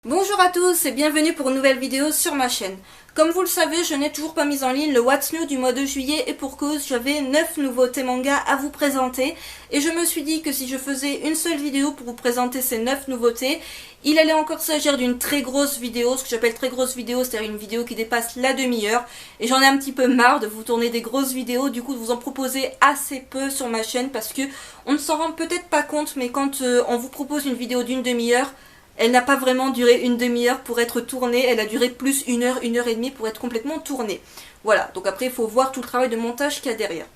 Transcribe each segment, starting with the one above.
Bonjour à tous et bienvenue pour une nouvelle vidéo sur ma chaîne. Comme vous le savez, je n'ai toujours pas mis en ligne le What's New du mois de juillet et pour cause, j'avais 9 nouveautés manga à vous présenter et je me suis dit que si je faisais une seule vidéo pour vous présenter ces 9 nouveautés, il allait encore s'agir d'une très grosse vidéo, ce que j'appelle très grosse vidéo, c'est-à-dire une vidéo qui dépasse la demi-heure et j'en ai un petit peu marre de vous tourner des grosses vidéos, du coup de vous en proposer assez peu sur ma chaîne parce que on ne s'en rend peut-être pas compte, mais quand on vous propose une vidéo d'une demi-heure, elle n'a pas vraiment duré une demi-heure pour être tournée, elle a duré plus une heure et demie pour être complètement tournée. Voilà, donc après il faut voir tout le travail de montage qu'il y a derrière.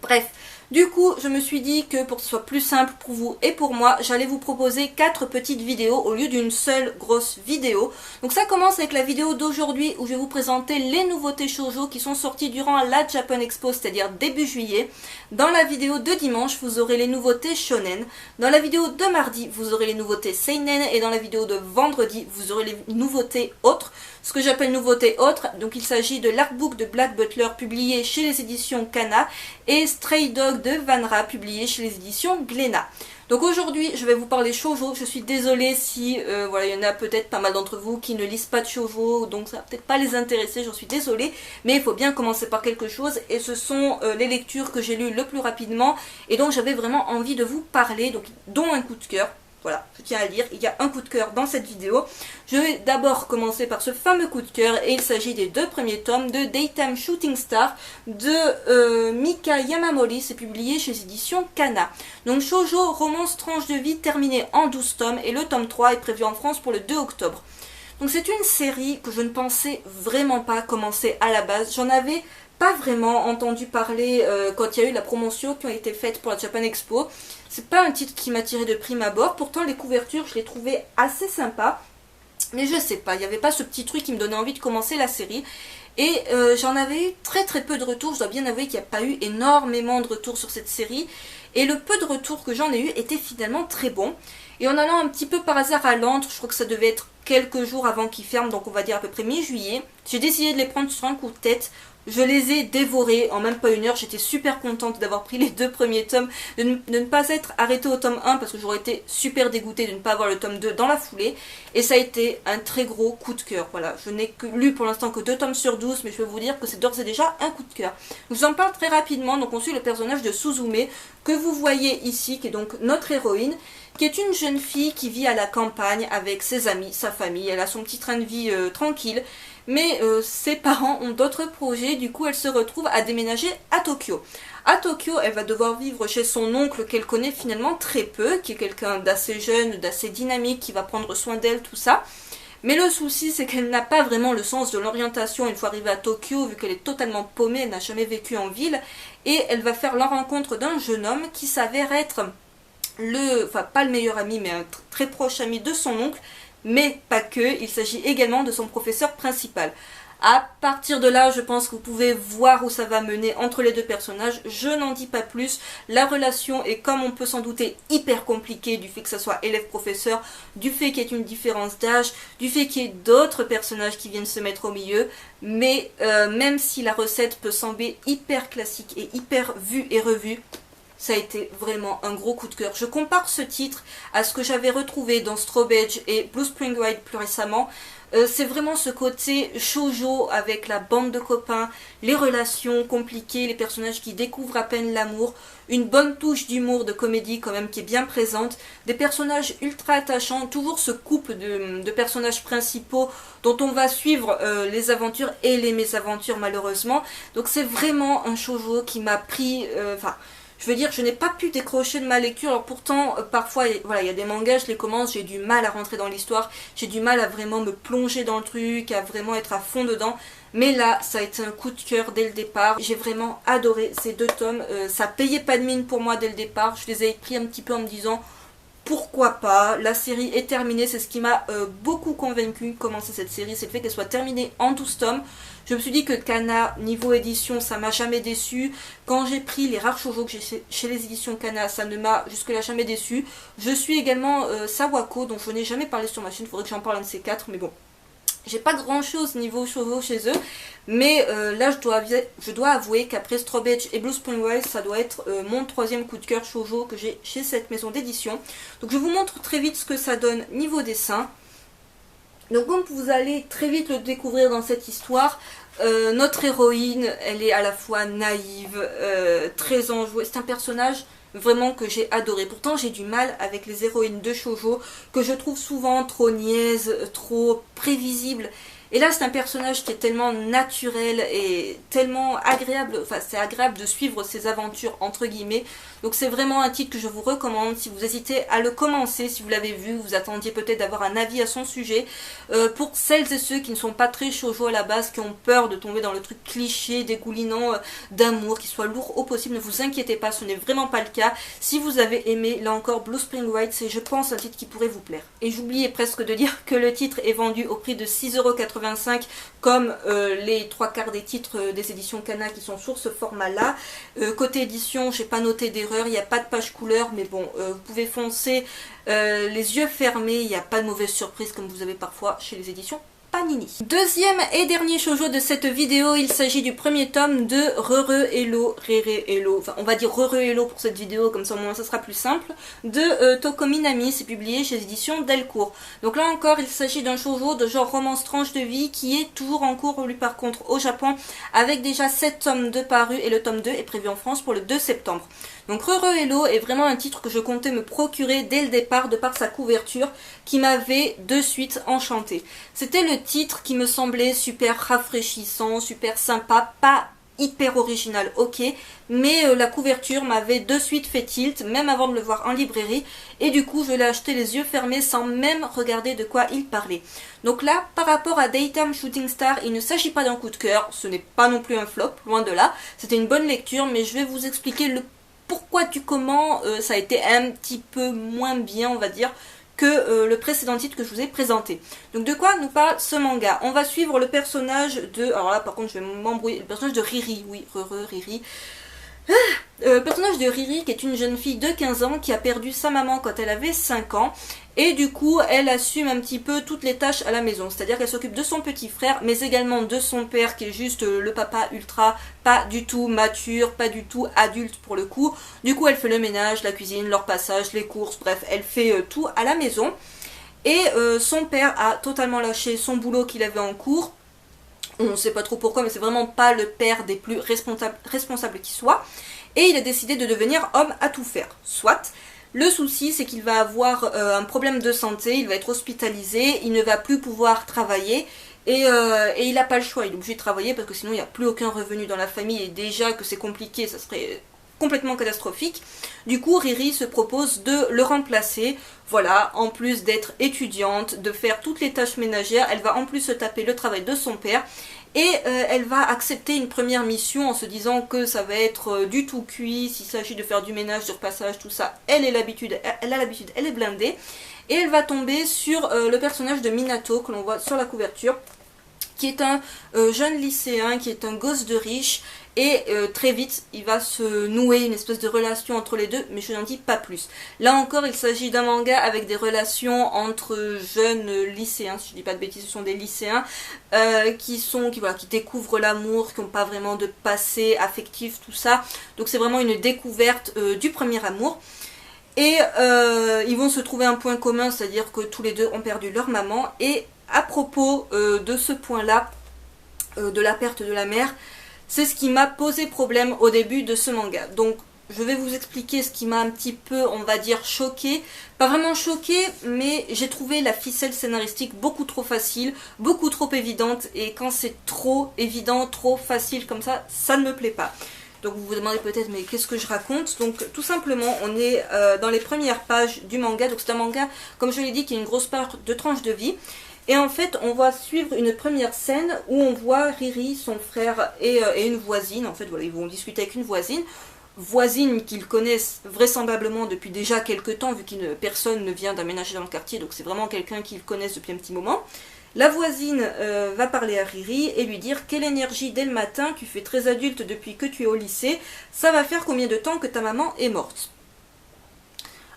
Bref, du coup je me suis dit que pour que ce soit plus simple pour vous et pour moi, j'allais vous proposer 4 petites vidéos au lieu d'une seule grosse vidéo. Donc ça commence avec la vidéo d'aujourd'hui où je vais vous présenter les nouveautés shoujo qui sont sorties durant la Japan Expo, c'est-à-dire début juillet. Dans la vidéo de dimanche, vous aurez les nouveautés shonen. Dans la vidéo de mardi, vous aurez les nouveautés seinen. Et dans la vidéo de vendredi, vous aurez les nouveautés autres. Ce que j'appelle nouveautés autres, donc il s'agit de l'artbook de Black Butler publié chez les éditions Kana et Stray Dog de Vanra publié chez les éditions Glénat. Donc aujourd'hui je vais vous parler shoujo. Je suis désolée si voilà, il y en a peut-être pas mal d'entre vous qui ne lisent pas de shoujo, donc ça va peut-être pas les intéresser, j'en suis désolée, mais il faut bien commencer par quelque chose et ce sont les lectures que j'ai lues le plus rapidement et donc j'avais vraiment envie de vous parler, donc dont un coup de cœur. Voilà, je tiens à dire, il y a un coup de cœur dans cette vidéo. Je vais d'abord commencer par ce fameux coup de cœur et il s'agit des 2 premiers tomes de Daytime Shooting Star de Mika Yamamori. C'est publié chez les éditions Kana. Donc shoujo, romance tranche de vie terminée en 12 tomes et le tome 3 est prévu en France pour le 2 octobre. Donc c'est une série que je ne pensais vraiment pas commencer à la base. J'en avais pas vraiment entendu parler quand il y a eu la promotion qui a été faite pour la Japan Expo. C'est pas un titre qui m'a tiré de prime abord, pourtant les couvertures je les trouvais assez sympas. Mais je sais pas, il n'y avait pas ce petit truc qui me donnait envie de commencer la série. Et j'en avais eu très peu de retours, je dois bien avouer qu'il n'y a pas eu énormément de retours sur cette série. Et le peu de retours que j'en ai eu était finalement très bon. Et en allant un petit peu par hasard à Londres, je crois que ça devait être quelques jours avant qu'ils ferment, donc on va dire à peu près mi-juillet, j'ai décidé de les prendre sur un coup de tête. Je les ai dévorés en même pas une heure, j'étais super contente d'avoir pris les 2 premiers tomes, de ne pas être arrêtée au tome 1 parce que j'aurais été super dégoûtée de ne pas avoir le tome 2 dans la foulée. Et ça a été un très gros coup de cœur, voilà. Je n'ai lu pour l'instant que 2 tomes sur 12, mais je peux vous dire que c'est d'ores et déjà un coup de cœur. Je vous en parle très rapidement, donc on suit le personnage de Suzume, que vous voyez ici, qui est donc notre héroïne, qui est une jeune fille qui vit à la campagne avec ses amis, sa famille. Elle a son petit train de vie tranquille. Mais ses parents ont d'autres projets, du coup elle se retrouve à déménager à Tokyo. À Tokyo, elle va devoir vivre chez son oncle qu'elle connaît finalement très peu, qui est quelqu'un d'assez jeune, d'assez dynamique, qui va prendre soin d'elle, tout ça. Mais le souci, c'est qu'elle n'a pas vraiment le sens de l'orientation une fois arrivée à Tokyo, vu qu'elle est totalement paumée, elle n'a jamais vécu en ville. Et elle va faire la rencontre d'un jeune homme qui s'avère être enfin pas le meilleur ami, mais un très proche ami de son oncle. Mais pas que, il s'agit également de son professeur principal. À partir de là, je pense que vous pouvez voir où ça va mener entre les 2 personnages. Je n'en dis pas plus. La relation est, comme on peut s'en douter, hyper compliquée du fait que ce soit élève-professeur, du fait qu'il y ait une différence d'âge, du fait qu'il y ait d'autres personnages qui viennent se mettre au milieu. Mais même si la recette peut sembler hyper classique et hyper vue et revue, ça a été vraiment un gros coup de cœur. Je compare ce titre à ce que j'avais retrouvé dans Strawberry et Blue Spring Ride plus récemment. C'est vraiment ce côté shoujo avec la bande de copains, les relations compliquées, les personnages qui découvrent à peine l'amour, une bonne touche d'humour, de comédie quand même qui est bien présente, des personnages ultra attachants, toujours ce couple de personnages principaux dont on va suivre les aventures et les mésaventures malheureusement. Donc c'est vraiment un shoujo qui m'a pris... je veux dire, je n'ai pas pu décrocher de ma lecture. Alors pourtant, parfois, voilà, il y a des mangas, je les commence, j'ai du mal à rentrer dans l'histoire, j'ai du mal à vraiment me plonger dans le truc, à vraiment être à fond dedans. Mais là, ça a été un coup de cœur dès le départ. J'ai vraiment adoré ces 2 tomes. Ça payait pas de mine pour moi dès le départ. Je les ai écrits un petit peu en me disant... Pourquoi pas, la série est terminée, c'est ce qui m'a beaucoup convaincu commencer cette série, c'est le fait qu'elle soit terminée en 12 tomes. Je me suis dit que Kana, niveau édition, ça m'a jamais déçu. Quand j'ai pris les rares shoujo que j'ai chez les éditions Kana, ça ne m'a jusque-là jamais déçu. Je suis également Sawako, dont je n'ai jamais parlé sur ma chaîne, il faudrait que j'en parle un de ces 4, mais bon. J'ai pas grand chose niveau shoujo chez eux, mais là je dois avouer qu'après Strawberry et Blue Spring Rise, ça doit être mon 3e coup de cœur shoujo que j'ai chez cette maison d'édition. Donc je vous montre très vite ce que ça donne niveau dessin. Donc comme vous allez très vite le découvrir dans cette histoire, notre héroïne, elle est à la fois naïve, très enjouée. C'est un personnage vraiment que j'ai adoré. Pourtant j'ai du mal avec les héroïnes de shoujo que je trouve souvent trop niaises, trop prévisibles. Et là c'est un personnage qui est tellement naturel et tellement agréable, enfin c'est agréable de suivre ses aventures entre guillemets. Donc c'est vraiment un titre que je vous recommande si vous hésitez à le commencer, si vous l'avez vu, vous attendiez peut-être d'avoir un avis à son sujet. Pour celles et ceux qui ne sont pas très shoujo à la base, qui ont peur de tomber dans le truc cliché, dégoulinant d'amour, qui soit lourd au possible, ne vous inquiétez pas, ce n'est vraiment pas le cas. Si vous avez aimé, là encore, Blue Spring Ride, c'est je pense un titre qui pourrait vous plaire. Et j'oubliais presque de dire que le titre est vendu au prix de 6,85 € comme les 3/4 des titres des éditions Kana qui sont sur ce format là. Côté édition, j'ai pas noté d'erreur, il n'y a pas de page couleur, mais bon, vous pouvez foncer les yeux fermés, il n'y a pas de mauvaise surprise comme vous avez parfois chez les éditions Panini. Deuxième et dernier shoujo de cette vidéo, il s'agit du premier tome de Rere Hello, Rere Hello, enfin on va dire Rere Hello pour cette vidéo, comme ça au moins ça sera plus simple, de Tokomi Nami, c'est publié chez les éditions Delcourt. Donc là encore il s'agit d'un shoujo de genre romance tranche de vie qui est toujours en cours lui par contre au Japon, avec déjà 7 tomes de parus et le tome 2 est prévu en France pour le 2 septembre. Donc Rere Hello est vraiment un titre que je comptais me procurer dès le départ de par sa couverture qui m'avait de suite enchanté. C'était le titre qui me semblait super rafraîchissant, super sympa, pas hyper original, ok, mais la couverture m'avait de suite fait tilt, même avant de le voir en librairie, et du coup je l'ai acheté les yeux fermés sans même regarder de quoi il parlait. Donc là, par rapport à Daytime Shooting Star, il ne s'agit pas d'un coup de cœur, ce n'est pas non plus un flop, loin de là, c'était une bonne lecture, mais je vais vous expliquer le pourquoi du comment ça a été un petit peu moins bien, on va dire, que le précédent titre que je vous ai présenté. Donc de quoi nous parle ce manga? On va suivre le personnage de... Alors là par contre je vais m'embrouiller. Le personnage de Riri, oui, Riri. Le personnage de Riri qui est une jeune fille de 15 ans qui a perdu sa maman quand elle avait 5 ans. Et du coup, elle assume un petit peu toutes les tâches à la maison. C'est-à-dire qu'elle s'occupe de son petit frère, mais également de son père, qui est juste le papa ultra, pas du tout mature, pas du tout adulte pour le coup. Du coup, elle fait le ménage, la cuisine, leur passage, les courses, bref, elle fait tout à la maison. Et son père a totalement lâché son boulot qu'il avait en cours. On ne sait pas trop pourquoi, mais c'est vraiment pas le père des plus responsables qui soit. Et il a décidé de devenir homme à tout faire. Soit... Le souci, c'est qu'il va avoir un problème de santé, il va être hospitalisé, il ne va plus pouvoir travailler et il n'a pas le choix, il est obligé de travailler parce que sinon il n'y a plus aucun revenu dans la famille et déjà que c'est compliqué, ça serait complètement catastrophique. Du coup, Riri se propose de le remplacer, voilà, en plus d'être étudiante, de faire toutes les tâches ménagères, elle va en plus se taper le travail de son père. Et elle va accepter une première mission en se disant que ça va être du tout cuit, s'il s'agit de faire du ménage, du repassage, tout ça, elle a l'habitude, elle est blindée. Et elle va tomber sur le personnage de Minato que l'on voit sur la couverture, qui est un jeune lycéen, qui est un gosse de riche, et très vite il va se nouer une espèce de relation entre les deux, mais je n'en dis pas plus. Là encore il s'agit d'un manga avec des relations entre jeunes lycéens, si je dis pas de bêtises, ce sont des lycéens qui découvrent l'amour, qui n'ont pas vraiment de passé affectif, tout ça. Donc c'est vraiment une découverte du premier amour. Et ils vont se trouver un point commun, c'est-à-dire que tous les deux ont perdu leur maman. Et à propos de ce point-là, de la perte de la mère, c'est ce qui m'a posé problème au début de ce manga. Donc je vais vous expliquer ce qui m'a un petit peu, on va dire, choqué. Pas vraiment choqué, mais j'ai trouvé la ficelle scénaristique beaucoup trop facile, beaucoup trop évidente. Et quand c'est trop évident, trop facile comme ça ne me plaît pas. Donc vous vous demandez peut-être mais qu'est-ce que je raconte? Donc tout simplement on est dans les premières pages du manga. Donc c'est un manga, comme je l'ai dit, qui est une grosse part de tranche de vie. Et en fait on va suivre une première scène où on voit Riri, son frère et une voisine. En fait voilà, ils vont discuter avec une voisine qu'ils connaissent vraisemblablement depuis déjà quelques temps, vu que personne ne vient d'aménager dans le quartier, donc c'est vraiment quelqu'un qu'ils connaissent depuis un petit moment. La voisine va parler à Riri et lui dire: quelle énergie dès le matin, tu fais très adulte depuis que tu es au lycée, ça va faire combien de temps que ta maman est morte?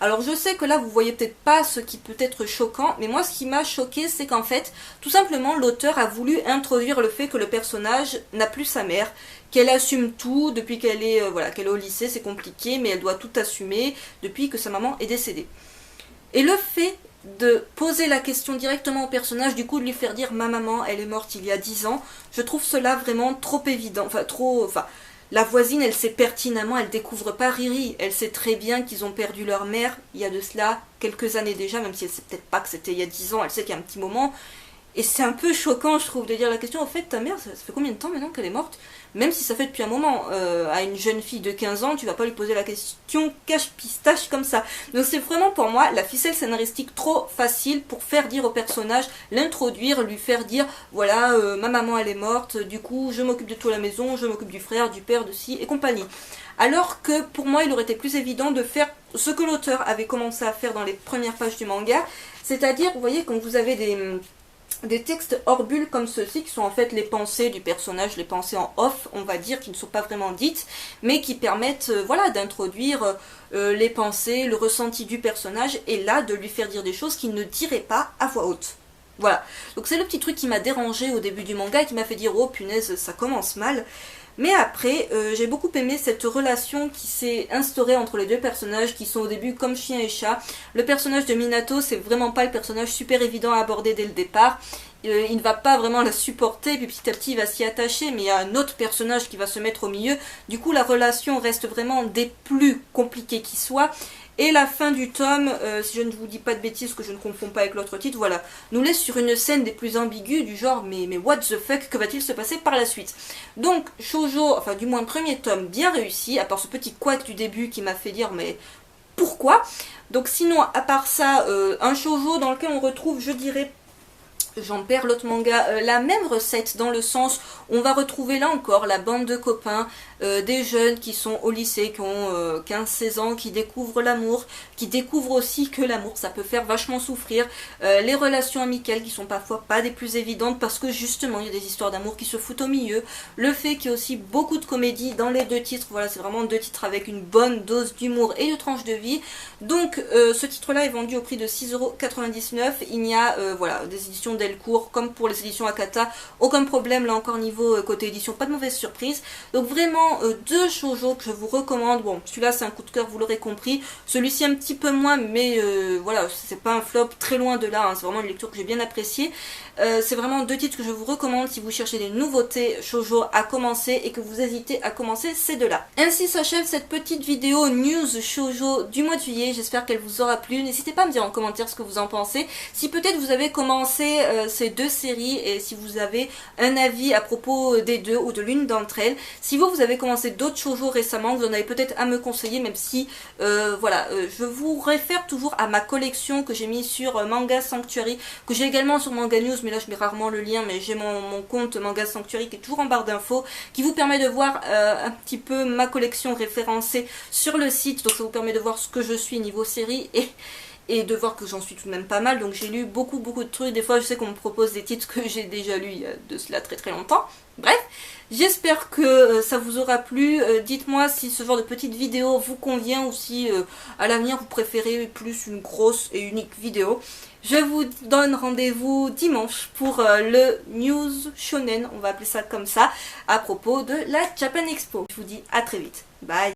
Alors je sais que là vous voyez peut-être pas ce qui peut être choquant, mais moi ce qui m'a choqué c'est qu'en fait, tout simplement l'auteur a voulu introduire le fait que le personnage n'a plus sa mère, qu'elle assume tout depuis qu'elle est, qu'elle est au lycée, c'est compliqué, mais elle doit tout assumer depuis que sa maman est décédée. Et le fait de poser la question directement au personnage, du coup de lui faire dire ma maman elle est morte il y a 10 ans, je trouve cela vraiment trop évident, la voisine elle sait pertinemment, elle découvre pas Riri, elle sait très bien qu'ils ont perdu leur mère il y a de cela quelques années déjà, même si elle sait peut-être pas que c'était il y a 10 ans, elle sait qu'il y a un petit moment. Et c'est un peu choquant, je trouve, de dire la question, en fait, ta mère, ça fait combien de temps maintenant qu'elle est morte? Même si ça fait depuis un moment. À une jeune fille de 15 ans, tu vas pas lui poser la question cache-pistache comme ça. Donc c'est vraiment pour moi la ficelle scénaristique trop facile pour faire dire au personnage, l'introduire, lui faire dire, voilà, ma maman elle est morte, du coup je m'occupe de tout à la maison, je m'occupe du frère, du père, de ci et compagnie. Alors que pour moi il aurait été plus évident de faire ce que l'auteur avait commencé à faire dans les premières pages du manga, c'est-à-dire, vous voyez, quand vous avez des textes hors bulle comme ceux-ci, qui sont en fait les pensées du personnage, les pensées en off, on va dire, qui ne sont pas vraiment dites, mais qui permettent voilà, d'introduire les pensées, le ressenti du personnage, et là, de lui faire dire des choses qu'il ne dirait pas à voix haute. Voilà, donc c'est le petit truc qui m'a dérangé au début du manga, et qui m'a fait dire, oh punaise, ça commence mal. Mais après, j'ai beaucoup aimé cette relation qui s'est instaurée entre les deux personnages qui sont au début comme chien et chat. Le personnage de Minato, c'est vraiment pas le personnage super évident à aborder dès le départ. Il ne va pas vraiment la supporter, puis petit à petit il va s'y attacher, mais il y a un autre personnage qui va se mettre au milieu. Du coup la relation reste vraiment des plus compliquées qui soient. Et la fin du tome, si je ne vous dis pas de bêtises, que je ne confonds pas avec l'autre titre, voilà, nous laisse sur une scène des plus ambiguës du genre mais what the fuck, que va-t-il se passer par la suite? Donc shoujo, enfin du moins premier tome bien réussi, à part ce petit couac du début qui m'a fait dire mais pourquoi? Donc sinon à part ça, un shoujo dans lequel on retrouve, je dirais, j'en perds l'autre manga, la même recette dans le sens où on va retrouver là encore la bande de copains, des jeunes qui sont au lycée, qui ont 15-16 ans, qui découvrent l'amour, qui découvrent aussi que l'amour ça peut faire vachement souffrir, les relations amicales qui sont parfois pas des plus évidentes parce que justement il y a des histoires d'amour qui se foutent au milieu, le fait qu'il y a aussi beaucoup de comédie dans les deux titres, voilà c'est vraiment deux titres avec une bonne dose d'humour et de tranche de vie. Donc ce titre là est vendu au prix de 6,99 €, il y a voilà, des éditions Delcourt comme pour les éditions Akata, aucun problème là encore niveau côté édition, pas de mauvaise surprise. Donc vraiment deux shoujo que je vous recommande. Bon, celui-là c'est un coup de cœur, vous l'aurez compris, celui-ci un petit peu moins, mais voilà, c'est pas un flop, très loin de là, hein. C'est vraiment une lecture que j'ai bien appréciée. C'est vraiment deux titres que je vous recommande si vous cherchez des nouveautés shoujo à commencer et que vous hésitez à commencer ces deux-là. Ainsi s'achève cette petite vidéo news shoujo du mois de juillet, j'espère qu'elle vous aura plu. N'hésitez pas à me dire en commentaire ce que vous en pensez, si peut-être vous avez commencé ces deux séries et si vous avez un avis à propos des deux ou de l'une d'entre elles. Si vous avez commencé d'autres shoujo récemment, vous en avez peut-être à me conseiller, même si voilà, je vous réfère toujours à ma collection que j'ai mis sur Manga Sanctuary, que j'ai également sur Manga News, mais là je mets rarement le lien, mais j'ai mon compte Manga Sanctuary qui est toujours en barre d'infos, qui vous permet de voir un petit peu ma collection référencée sur le site, donc ça vous permet de voir ce que je suis niveau série et de voir que j'en suis tout de même pas mal. Donc j'ai lu beaucoup de trucs, des fois je sais qu'on me propose des titres que j'ai déjà lus il y a de cela très longtemps. Bref, j'espère que ça vous aura plu, dites-moi si ce genre de petite vidéo vous convient ou si à l'avenir vous préférez plus une grosse et unique vidéo. Je vous donne rendez-vous dimanche pour le News Shonen, on va appeler ça comme ça, à propos de la Japan Expo. Je vous dis à très vite, bye.